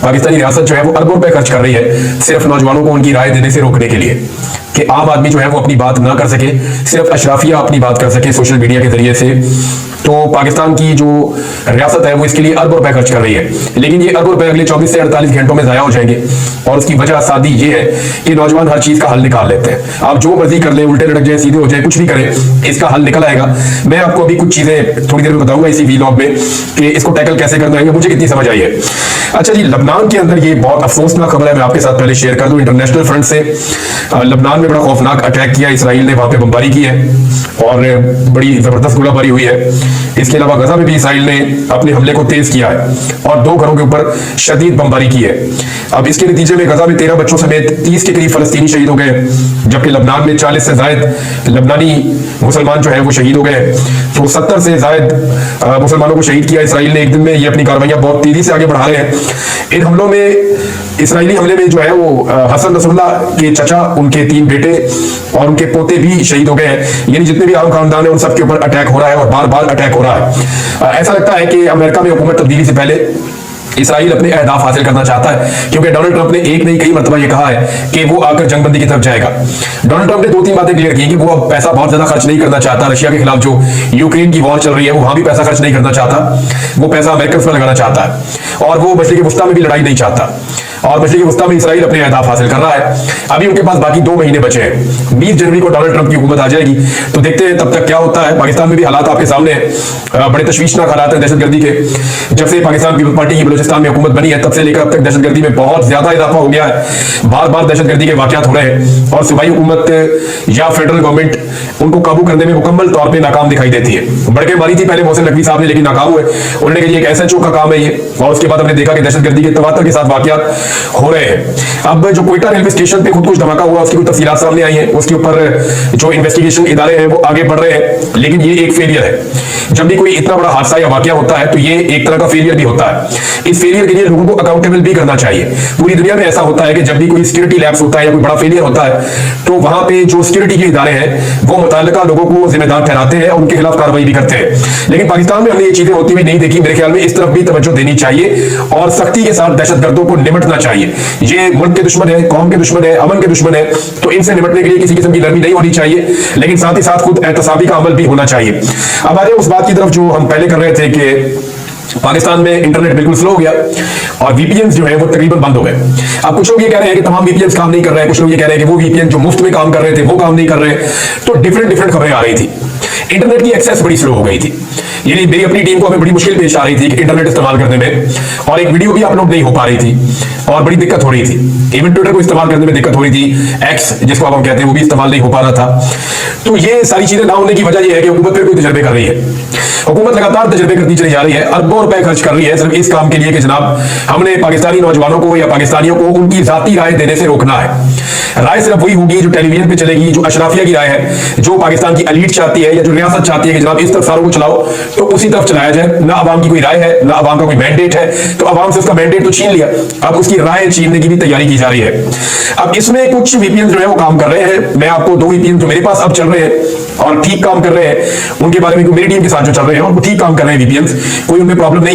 पाकिस्तानी रियासत जो है वो अरबों रुपए खर्च कर रही है सिर्फ नौजवानों को उनकी राय देने से रोकने के लिए, कि आम आदमी जो है वो अपनी बात ना कर सके, सिर्फ अशराफिया अपनी बात कर सके सोशल मीडिया के जरिए से। तो पाकिस्तान की जो रियासत है वो इसके लिए अरबों रुपए खर्च कर रही है, लेकिन ये अरबों रुपए अगले 24 से 48 घंटों में जाया हो जाएंगे। और उसकी वजह सादी ये है कि नौजवान हर चीज का हल निकाल लेते हैं। आप जो मर्जी कर ले, उल्टे लटक जाए, सीधे हो जाए, कुछ भी करें, इसका हल निकल आएगा। मैं आपको अभी कुछ चीजें थोड़ी देर में बताऊंगा इसी व्लॉग में कि इसको टैकल कैसे करना है, मुझे कितनी समझ आई है। अच्छा जी, लबनान के अंदर ये बहुत अफसोसनाक खबर है, मैं आपके साथ पहले शेयर कर दूं। इंटरनेशनल फ्रंट से लबनान में बड़ा खौफनाक अटैक किया इसराइल ने, वहां पे बमबारी की है और बड़ी जबरदस्त गोलाबारी हुई है। इसके अलावा गजा में भी इसराइल ने अपने हमले को तेज किया है और 2 घरों के ऊपर शदीद बमबारी की है। अब इसके नतीजे में गजा में 13 बच्चों समेत 30 के करीब फलस्तीनी शहीद हो गए, जबकि लबनान में 40 से ज्यादा लबनानी मुसलमान जो है वो शहीद हो गए। तो 70 से ज्यादा मुसलमानों को शहीद किया इसराइल ने एक दिन में। ये अपनी कार्रवाइयां बहुत तेजी से आगे बढ़ा रहे हैं। इन हमलों में, इसराइली हमले में जो है वो हसन नसरुल्लाह के चचा, उनके 3 बेटे और उनके पोते भी शहीद हो गए हैं। यानी जितने भी आम खानदान है उन सबके ऊपर अटैक हो रहा है और बार बार अटैक हो रहा है। ऐसा लगता है कि अमेरिका में हुकूमत तब्दीली से पहले इसराइल अपने अहदाफ हासिल करना चाहता है, क्योंकि डोनाल्ड ट्रंप ने एक नहीं कई मरतबा ये कहा है कि वो आकर जंगबंदी की तरफ जाएगा। डोनाल्ड ट्रंप ने 2-3 बातें क्लियर की कि वो अब पैसा बहुत ज्यादा खर्च नहीं करना चाहता। रशिया के खिलाफ जो यूक्रेन की वॉर चल रही है वो वहां भी पैसा खर्च नहीं करना चाहता, वो पैसा अमेरिकन पर लगाना चाहता है। और वो मशरिक वस्ता में भी लड़ाई नहीं चाहता, और मशरिक वस्ता में इसराइल अपने अहदाफ हासिल कर रहा है। अभी उनके पास बाकी 2 महीने बचे हैं। 20 जनवरी को डोनाल्ड ट्रंप की हुकूमत आ जाएगी, तो देखते हैं तब तक क्या होता है। पाकिस्तान में भी हालात आपके सामने हैं, बड़े तशवीशनाक हालात हैं दहशतगर्दी के। जब से पाकिस्तान पीपल्स पार्टी की बलूचिस्तान में हुकूमत बनी है तब से लेकर अब तक दहशतगर्दी में बहुत ज्यादा इजाफा हो गया है। बार बार दहशतगर्दी के वाकयात हो रहे हैं और सूबाई हुकूमत या फेडरल गवर्नमेंट उनको काबू करने में मुकम्मल तौर पर नाकाम दिखाई देती है। बढ़के मारी थी पहले मोहसिन नकवी साहब ने, लेकिन नाकाम हुए। उन्होंने कहा एक SHO का काम है ये, और उसके बाद हमने देखा कि दहशतगर्दी के तवातर के साथ वाकयात हो रहे हैं। अब जो क्वेटा रेलवे स्टेशन पे खुद कुछ धमाका हुआ, उसकी कुछ तफसीलात सामने आई हैं, उसके ऊपर जो इन्वेस्टिगेशन इदारे हैं वो आगे बढ़ रहे हैं, लेकिन ये एक फेलियर है। जब भी कोई इतना बड़ा हादसा या वाकया होता है तो ये एक तरह का फेलियर भी होता है। इस फेलियर के लिए लोगों को अकाउंटेबल भी करना चाहिए। पूरी दुनिया में ऐसा होता है कि जब भी कोई सिक्योरिटी लैप्स होता है या कोई बड़ा फेलियर होता है तो वहां पे जो सिक्योरिटी के इदारे हैं वो मुताल्लिका लोगों को जिम्मेदार ठहराते हैं और उनके खिलाफ कार्रवाई भी करते हैं। लेकिन पाकिस्तान में हमने ये चीजें होती हुई नहीं देखी। मेरे ख्याल में इस तरफ भी तवज्जो देनी चाहिए और सख्ती के साथ दहशतगर्दों को निपटना चाहिए। ये मुल्क के दुश्मन है, कौम के दुश्मन है, अमन के दुश्मन है, तो इनसे निपटने के लिए किसी किस्म की नरमी नहीं होनी चाहिए, लेकिन साथ ही साथ खुद एहतसाबी का अमल भी होना चाहिए। अब आ रहे उस बात की तरफ जो हम पहले कर रहे थे कि पाकिस्तान में इंटरनेट बिल्कुल स्लो हो गया और VPN जो है वो तकरीबन बंद हो गए। अब कुछ लोग ये कह रहे हैं कि तमाम VPN काम नहीं कर रहे हैं, कुछ लोग ये कह रहे हैं कि वो VPN जो मुफ्त में काम कर रहे थे वो काम नहीं कर रहे। तो डिफरेंट खबरें आ रही थी। इंटरनेट की एक्सेस बड़ी स्लो हो गई थी, यानी मेरी अपनी टीम को हमें बड़ी मुश्किल पेश आ रही थी कि इंटरनेट इस्तेमाल करने में, और एक वीडियो भी अपलोड नहीं हो पा रही थी और बड़ी दिक्कत हो रही थी। इवन ट्विटर को इस्तेमाल करने में दिक्कत हो रही थी, X जिसको हम कहते हैं वो भी इस्तेमाल नहीं हो पा रहा था। तो ये सारी चीजें ना होने की वजह यह है कि हुकूमत फिर कोई तजर्बे कर रही है। हुकूमत लगातार तजर्बे करती चली जा रही है, अरबों रुपए खर्च कर रही है सिर्फ इस काम के लिए कि जनाब हमने पाकिस्तानी नौजवानों को या पाकिस्तानियों को उनकी जाती राय देने से रोकना है। राय सिर्फ वही होगी जो टेलीविजन पे चलेगी, जो अशराफिया की राय है, जो पाकिस्तान की एलीट चाहती है या जो रियासत चाहती है कि जनाब इस तरफ सारों को चलाओ, तो उसी तरफ चलाया जाए। ना अवाम की कोई राय है, ना अवाम का कोई मैंडेट है, तो अवाम से उसका मैंडेट तो छीन लिया, अब उसकी राय छीनने की भी तैयारी की जा रही है। अब इसमें कुछ VPN जो है वो काम कर रहे हैं। मैं आपको 2 VPN जो मेरे पास अब चल रहे हैं और ठीक काम कर रहे हैं उनके बारे में, मेरी टीम के साथ जो चल रहे हैं और वो ठीक काम कर रहे हैं VPN, कोई उनमें प्रॉब्लम नहीं है।